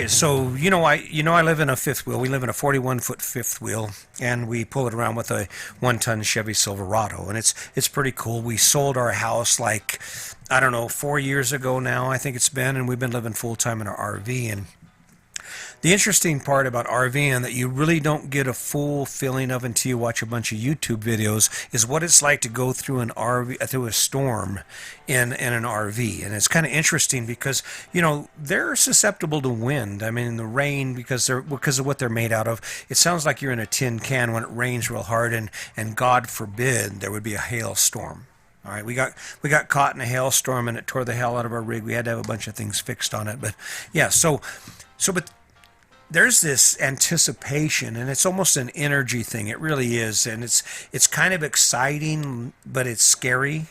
right. So I live in a fifth wheel. We live in a 41-foot fifth wheel, and we pull it around with a 1-ton Chevy Silverado, and it's pretty cool. We sold our house like I don't know 4 years ago now. I think it's been, and we've been living full time in our RV. And the interesting part about RVing that you really don't get a full feeling of until you watch a bunch of YouTube videos is what it's like to go through an RV through a storm in an RV. And it's kind of interesting because they're susceptible to wind. I mean, the rain because of what they're made out of. It sounds like you're in a tin can when it rains real hard, and God forbid there would be a hailstorm. All right, we got caught in a hailstorm and it tore the hell out of our rig. We had to have a bunch of things fixed on it, but yeah, but there's this anticipation, and it's almost an energy thing. It really is, and it's kind of exciting, but it's scary.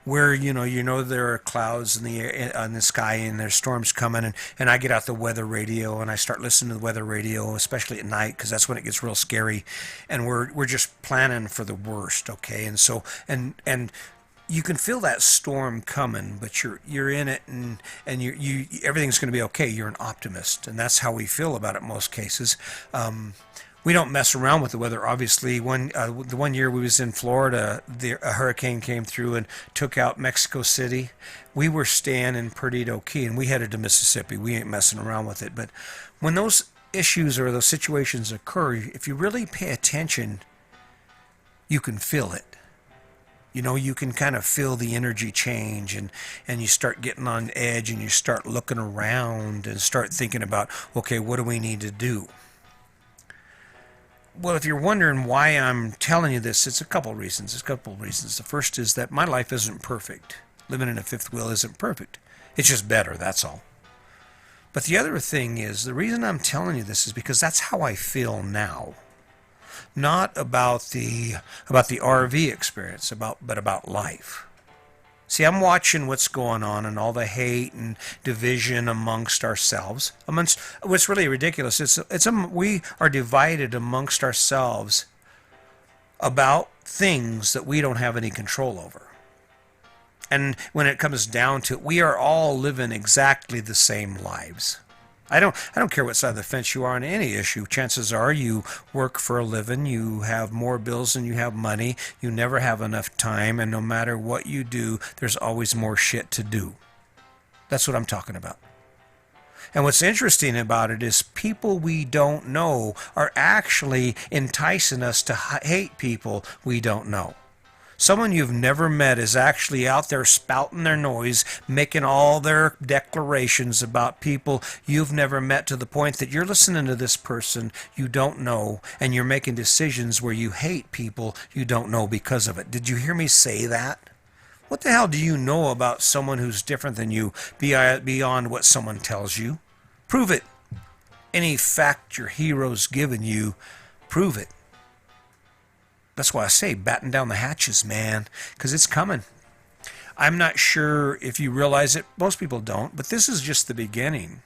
Where there are clouds in the air, on the sky, and there's storms coming, and I get out the weather radio and I start listening to the weather radio, especially at night, because that's when it gets real scary, and we're just planning for the worst, okay? And so and you can feel that storm coming, but you're in it, and you everything's going to be okay. You're an optimist, and that's how we feel about it most cases. We don't mess around with the weather. Obviously, the one year we was in Florida, a hurricane came through and took out Mexico City. We were staying in Perdido Key, and we headed to Mississippi. We ain't messing around with it. But when those issues or those situations occur, if you really pay attention, you can feel it. You can kind of feel the energy change, and you start getting on edge, and you start looking around and start thinking about, okay, what do we need to do? Well, if you're wondering why I'm telling you this, it's a couple of reasons. The first is that my life isn't perfect. Living in a fifth wheel isn't perfect. It's just better, that's all. But the other thing is, the reason I'm telling you this is because that's how I feel now. Not about the RV experience, but about life. See, I'm watching what's going on and all the hate and division amongst ourselves. What's really ridiculous is we are divided amongst ourselves about things that we don't have any control over. And when it comes down to it, we are all living exactly the same lives. I don't care what side of the fence you are on any issue. Chances are you work for a living, you have more bills than you have money, you never have enough time, and no matter what you do, there's always more shit to do. That's what I'm talking about. And what's interesting about it is people we don't know are actually enticing us to hate people we don't know. Someone you've never met is actually out there spouting their noise, making all their declarations about people you've never met, to the point that you're listening to this person you don't know, and you're making decisions where you hate people you don't know because of it. Did you hear me say that? What the hell do you know about someone who's different than you beyond what someone tells you? Prove it. Any fact your hero's given you, prove it. That's why I say batten down the hatches, man, because it's coming. I'm not sure if you realize it. Most people don't, but this is just the beginning.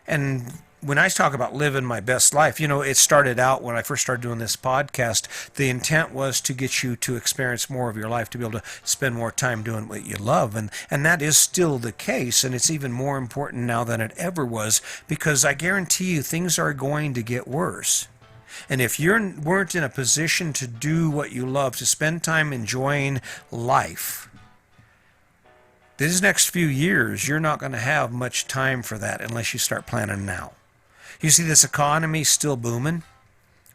And when I talk about living my best life, it started out when I first started doing this podcast. The intent was to get you to experience more of your life, to be able to spend more time doing what you love. And that is still the case. And it's even more important now than it ever was, because I guarantee you things are going to get worse. And if you weren't in a position to do what you love, to spend time enjoying life, these next few years, you're not going to have much time for that unless you start planning now. You see, this economy's still booming.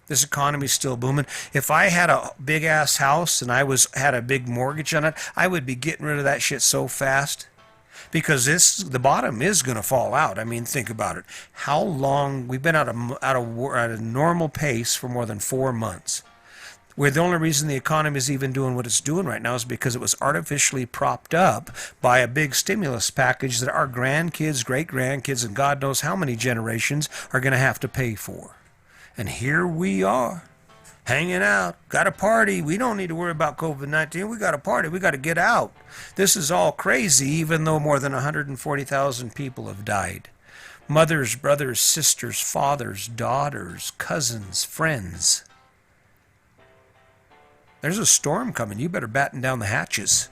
If I had a big ass house and had a big mortgage on it, I would be getting rid of that shit so fast. Because the bottom is going to fall out. I mean, think about it. How long we've been at a normal pace for more than 4 months. Where the only reason the economy is even doing what it's doing right now is because it was artificially propped up by a big stimulus package that our grandkids, great-grandkids, and God knows how many generations are going to have to pay for. And here we are, hanging out, got a party. We don't need to worry about COVID-19. We got a party. We got to get out. This is all crazy, even though more than 140,000 people have died. Mothers, brothers, sisters, fathers, daughters, cousins, friends. There's a storm coming. You better batten down the hatches.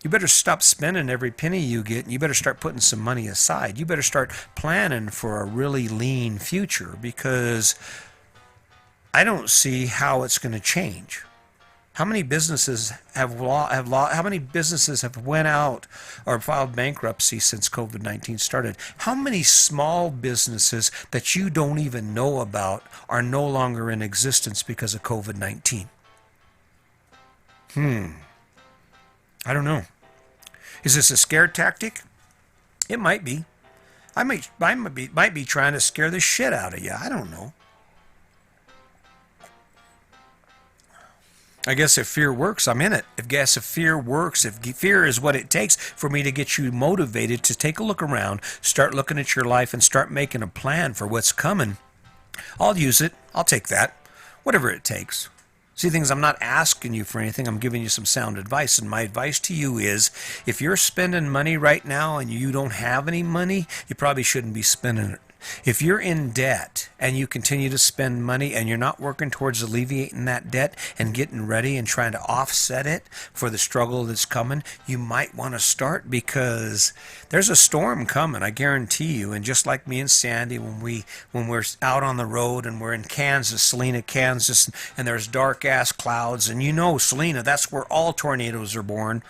You better stop spending every penny you get, and you better start putting some money aside. You better start planning for a really lean future, because I don't see how it's going to change. How many businesses how many businesses have went out or filed bankruptcy since COVID-19 started? How many small businesses that you don't even know about are no longer in existence because of COVID-19? I don't know. Is this a scare tactic? It might be. I might be trying to scare the shit out of you. I don't know. I guess if fear works, I'm in it. If fear works, if fear is what it takes for me to get you motivated to take a look around, start looking at your life, and start making a plan for what's coming, I'll use it. I'll take that. Whatever it takes. See, things, I'm not asking you for anything. I'm giving you some sound advice. And my advice to you is, if you're spending money right now and you don't have any money, you probably shouldn't be spending it. If you're in debt and you continue to spend money and you're not working towards alleviating that debt and getting ready and trying to offset it for the struggle that's coming, you might want to start, because there's a storm coming, I guarantee you. And just like me and Sandy, when we're out on the road and we're in Kansas, Salina, Kansas, and there's dark ass clouds, and you know, Salina, that's where all tornadoes are born.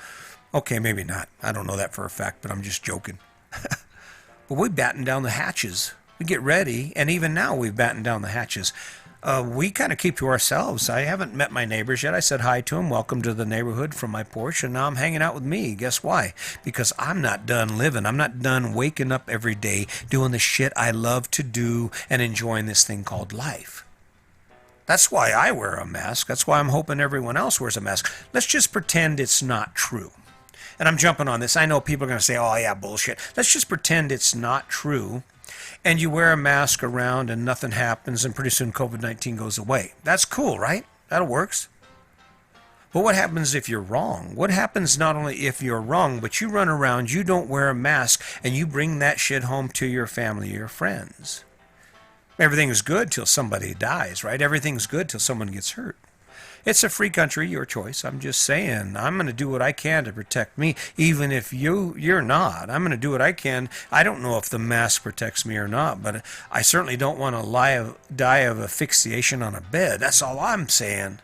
Okay, maybe not. I don't know that for a fact, but I'm just joking. But we batten down the hatches. We get ready, and even now we've battened down the hatches. We kind of keep to ourselves. I haven't met my neighbors yet. I said hi to them, welcome to the neighborhood from my porch, and now I'm hanging out with me. Guess why? Because I'm not done living. I'm not done waking up every day doing the shit I love to do and enjoying this thing called life. That's why I wear a mask. That's why I'm hoping everyone else wears a mask. Let's just pretend it's not true. And I'm jumping on this. I know people are going to say, oh yeah, bullshit. Let's just pretend it's not true. And you wear a mask around and nothing happens, and pretty soon COVID-19 goes away. That's cool, right? That works. But what happens if you're wrong? What happens not only if you're wrong, but you run around, you don't wear a mask, and you bring that shit home to your family, your friends? Everything's good till somebody dies, right? Everything's good till someone gets hurt. It's a free country, your choice. I'm just saying, I'm going to do what I can to protect me, even if you're not. I'm going to do what I can. I don't know if the mask protects me or not, but I certainly don't want to die of asphyxiation on a bed. That's all I'm saying.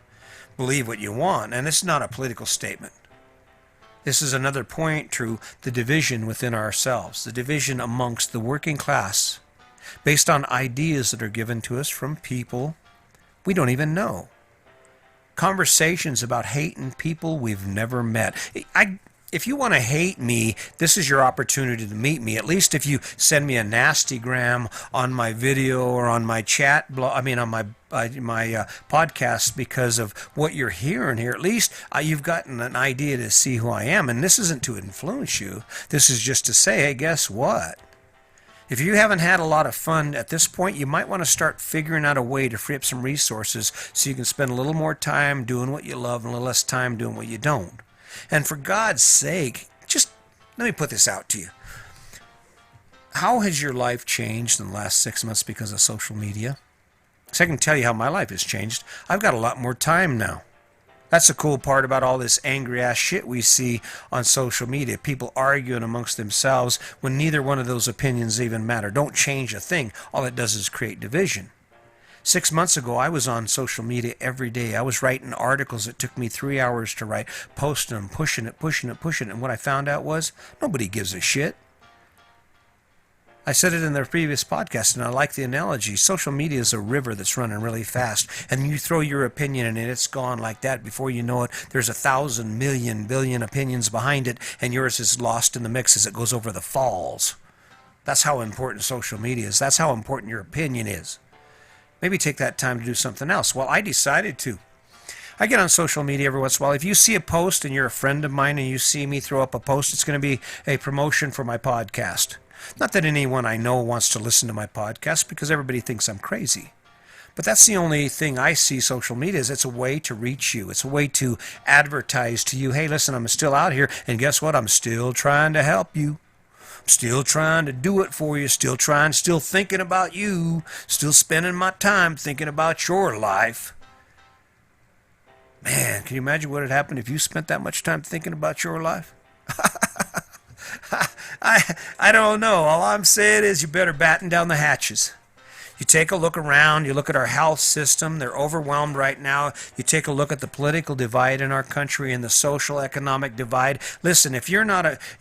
Believe what you want, and it's not a political statement. This is another point to the division within ourselves, the division amongst the working class, based on ideas that are given to us from people we don't even know. Conversations about hating people we've never met. If you want to hate me, this is your opportunity to meet me. At least if you send me a nastygram on my video or on my chat blog, on my podcast, because of what you're hearing here. At least you've gotten an idea to see who I am. And this isn't to influence you. This is just to say, hey, guess what? If you haven't had a lot of fun at this point, you might want to start figuring out a way to free up some resources so you can spend a little more time doing what you love and a little less time doing what you don't. And for God's sake, just let me put this out to you. How has your life changed in the last 6 months because of social media? Because I can tell you how my life has changed. I've got a lot more time now. That's the cool part about all this angry ass shit we see on social media. People arguing amongst themselves when neither one of those opinions even matter. Don't change a thing. All it does is create division. 6 months ago, I was on social media every day. I was writing articles that took me 3 hours to write, posting them, pushing it. And what I found out was nobody gives a shit. I said it in the previous podcast, and I like the analogy. Social media is a river that's running really fast, and you throw your opinion in it, it's gone like that. Before you know it, there's 1,000 million billion opinions behind it, and yours is lost in the mix as it goes over the falls. That's how important social media is. That's how important your opinion is. Maybe take that time to do something else. Well, I decided to. I get on social media every once in a while. If you see a post and you're a friend of mine and you see me throw up a post, it's going to be a promotion for my podcast. Not that anyone I know wants to listen to my podcast, because everybody thinks I'm crazy. But that's the only thing I see social media is. It's a way to reach you. It's a way to advertise to you, hey, listen, I'm still out here, and guess what? I'm still trying to help you. I'm still trying to do it for you. Still thinking about you. Still spending my time thinking about your life. Man, can you imagine what would happen if you spent that much time thinking about your life? I don't know. All I'm saying is you better batten down the hatches. You take a look around, you look at our health system, they're overwhelmed right now. You take a look at the political divide in our country and the social economic divide. Listen, if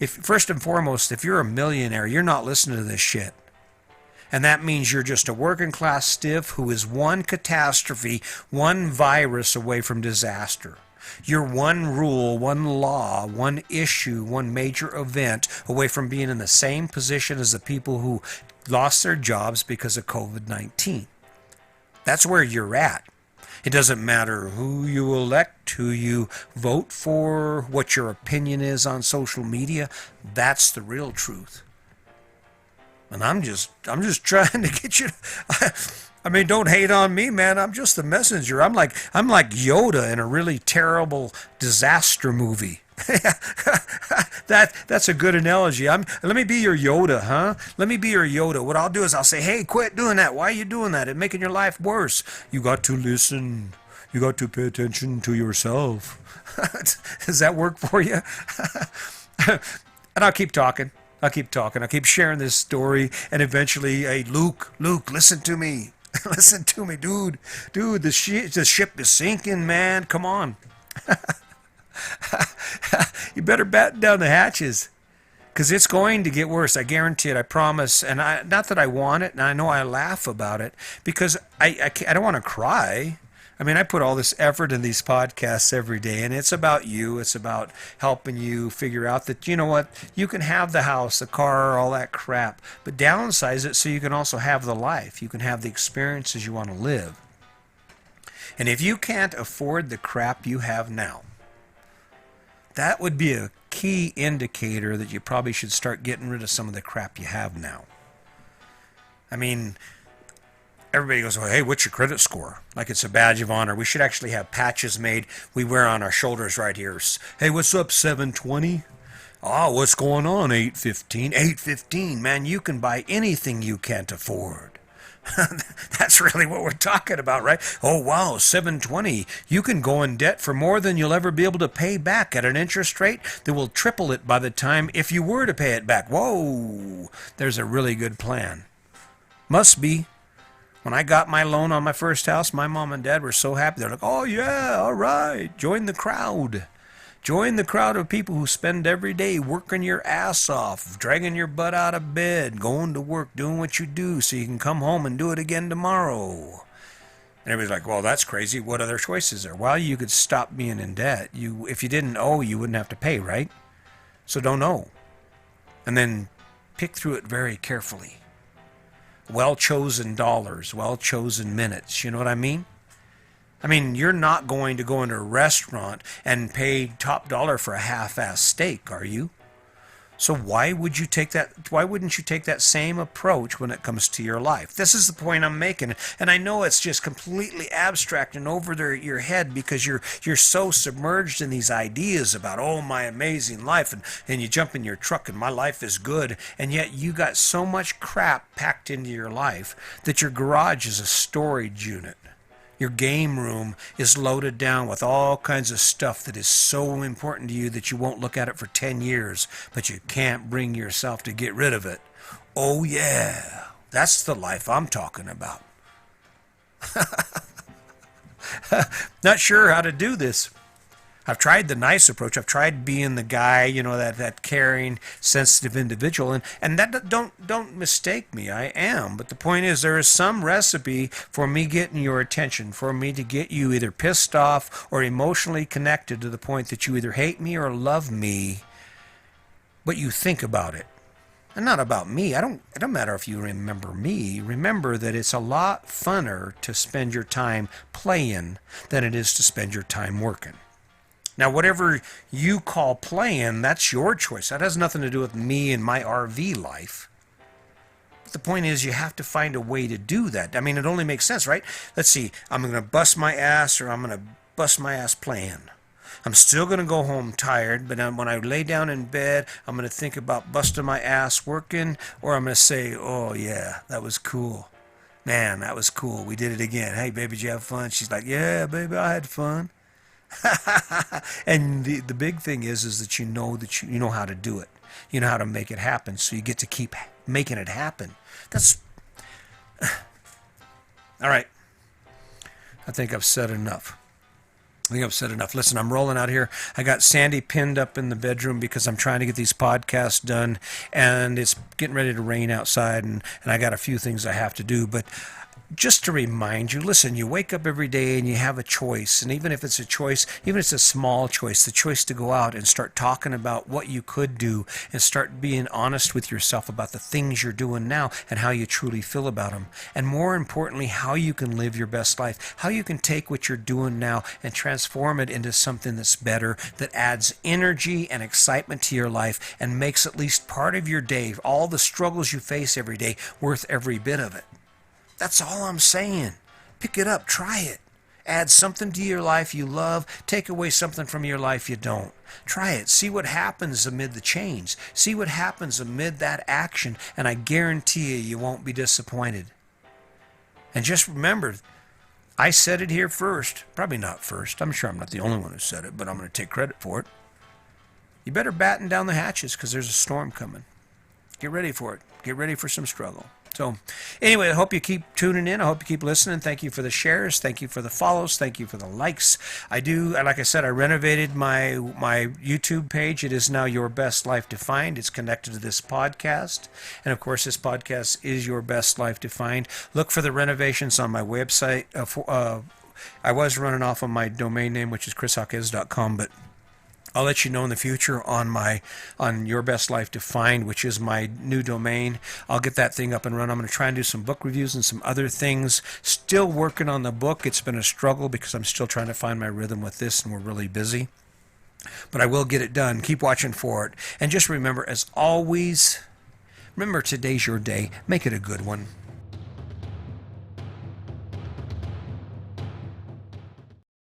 first and foremost, if you're a millionaire, you're not listening to this shit. And that means you're just a working class stiff who is one catastrophe, one virus away from disaster. You're one rule, one law, one issue, one major event away from being in the same position as the people who lost their jobs because of COVID-19. That's where you're at. It doesn't matter who you elect, who you vote for, what your opinion is on social media. That's the real truth. And I'm just trying to get you. I mean, don't hate on me, man. I'm just the messenger. I'm like Yoda in a really terrible disaster movie. That's a good analogy. Let me be your Yoda, huh? Let me be your Yoda. What I'll do is I'll say, hey, quit doing that. Why are you doing that? It's making your life worse. You got to listen. You got to pay attention to yourself. Does that work for you? And I'll keep talking. I'll keep talking. I'll keep sharing this story. And eventually, hey, Luke, listen to me. Listen to me, dude. Dude, the ship is sinking, man. Come on. You better batten down the hatches. Because it's going to get worse. I guarantee it. I promise. And not that I want it. And I know I laugh about it. Because I don't want to cry. I mean, I put all this effort in these podcasts every day, and it's about you. It's about helping you figure out that, you know what, you can have the house, the car, all that crap, but downsize it so you can also have the life. You can have the experiences you want to live. And if you can't afford the crap you have now, that would be a key indicator that you probably should start getting rid of some of the crap you have now. I mean, everybody goes, well, hey, what's your credit score? Like it's a badge of honor. We should actually have patches made we wear on our shoulders right here. Hey, what's up, 720? Oh, what's going on, 815? 815, man, you can buy anything you can't afford. That's really what we're talking about, right? Oh, wow, 720. You can go in debt for more than you'll ever be able to pay back at an interest rate that will triple it by the time if you were to pay it back. Whoa, there's a really good plan. Must be. When I got my loan on my first house, my mom and dad were so happy. They're like, oh, yeah, all right, join the crowd. Join the crowd of people who spend every day working your ass off, dragging your butt out of bed, going to work, doing what you do so you can come home and do it again tomorrow. And everybody's like, well, that's crazy. What other choices are? Well, you could stop being in debt. If you didn't owe, you wouldn't have to pay, right? So don't owe. And then pick through it very carefully. Well-chosen dollars, well-chosen minutes. You know what I mean? I mean, you're not going to go into a restaurant and pay top dollar for a half-assed steak, are you? So why wouldn't you take that same approach when it comes to your life? This is the point I'm making. And I know it's just completely abstract and over your head because you're so submerged in these ideas about, oh, my amazing life, and you jump in your truck and my life is good, and yet you got so much crap packed into your life that your garage is a storage unit. Your game room is loaded down with all kinds of stuff that is so important to you that you won't look at it for 10 years, but you can't bring yourself to get rid of it. Oh yeah, that's the life I'm talking about. Not sure how to do this. I've tried the nice approach. I've tried being the guy, that caring, sensitive individual. And that don't mistake me. I am. But the point is there is some recipe for me getting your attention, for me to get you either pissed off or emotionally connected to the point that you either hate me or love me, but you think about it. And not about me. It don't matter if you remember me. Remember that it's a lot funner to spend your time playing than it is to spend your time working. Now, whatever you call playing, that's your choice. That has nothing to do with me and my RV life. But the point is, you have to find a way to do that. I mean, it only makes sense, right? Let's see. I'm going to bust my ass or I'm going to bust my ass playing. I'm still going to go home tired, but when I lay down in bed, I'm going to think about busting my ass working, or I'm going to say, oh, yeah, that was cool. Man, that was cool. We did it again. Hey, baby, did you have fun? She's like, yeah, baby, I had fun. And the big thing is that you know how to do it. You know how to make it happen. So you get to keep making it happen. That's all right. I think I've said enough. Listen, I'm rolling out here. I got Sandy pinned up in the bedroom because I'm trying to get these podcasts done, and it's getting ready to rain outside, and I got a few things I have to do. But just to remind you, listen, you wake up every day and you have a choice. And even if it's a choice, even if it's a small choice, the choice to go out and start talking about what you could do and start being honest with yourself about the things you're doing now and how you truly feel about them. And more importantly, how you can live your best life, how you can take what you're doing now and transform it into something that's better, that adds energy and excitement to your life and makes at least part of your day, all the struggles you face every day, worth every bit of it. That's all I'm saying. Pick it up, try it. Add something to your life you love, take away something from your life you don't. Try it. See what happens amid the change. See what happens amid that action, and I guarantee you won't be disappointed. And just remember, I said it here first. Probably not first. I'm sure I'm not the only one who said it, but I'm going to take credit for it. You better batten down the hatches because there's a storm coming. Get ready for it. Get ready for some struggle. So anyway, I hope you keep tuning in. I hope you keep listening. Thank you for the shares. Thank you for the follows. Thank you for the likes. Like I said, I renovated my YouTube page. It is now Your Best Life Defined. It's connected to this podcast. And of course, this podcast is Your Best Life Defined. Look for the renovations on my website. I was running off of my domain name, which is chrishawkes.com, but I'll let you know in the future on Your Best Life Defined, which is my new domain. I'll get that thing up and running. I'm going to try and do some book reviews and some other things. Still working on the book. It's been a struggle because I'm still trying to find my rhythm with this, and we're really busy. But I will get it done. Keep watching for it. And just remember, as always, remember today's your day. Make it a good one.